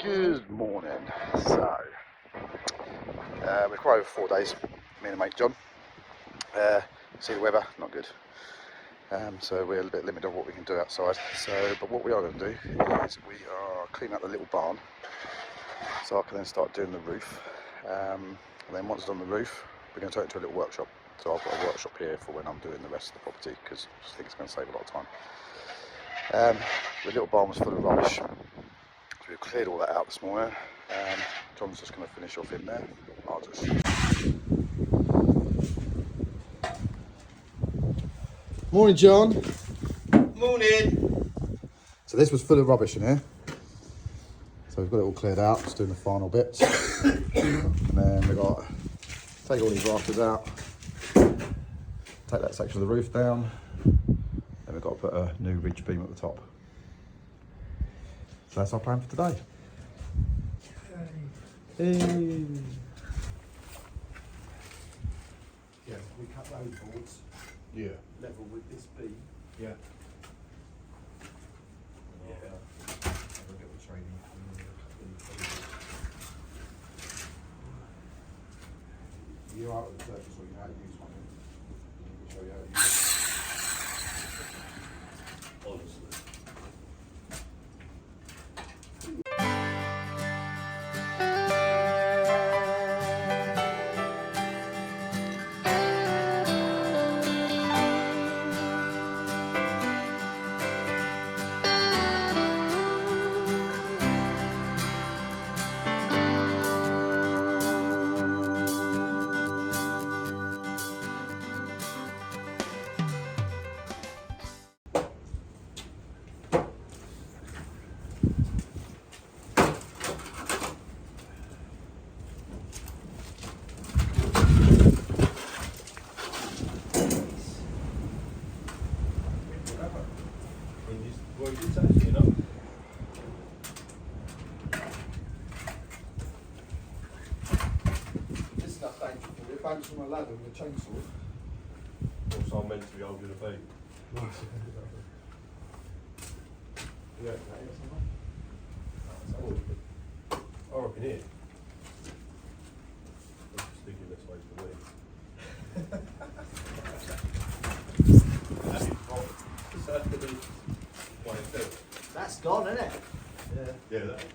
Good morning. So, we're quite over 4 days, me and mate John. See the weather, not good. So we're a little bit limited on what we can do outside. But what we are going to do is we are cleaning up the little barn, so I can then start doing the roof. And then once it's on the roof, we're going to turn it into a little workshop. So I've got a workshop here for when I'm doing the rest of the property, because I just think it's going to save a lot of time. The little barn was full of rubbish, so we've cleared all that out this morning. John's just going to finish off in there. I'll just... Morning, John. Morning. So this was full of rubbish in here. So we've got it all cleared out, just doing the final bits. And then we've got to take all these rafters out, take that section of the roof down, and we've got to put a new ridge beam at the top. So that's our plan for today. Hey. Yeah, we cut those boards. Yeah. Level with this beam. Yeah. Yeah. Have a bit of training. You're out with the surface, or you know how to use one. We'll show you how to use it. Honestly. Well, you touch, you know. This is enough danger for you. Bounce from a ladder with a chainsaw. Also, I'm meant to be holding a beam. Yeah, I reckon here. I'm just thinking this way for me. That's going to be what I do. That's gone, isn't it? Yeah, that is.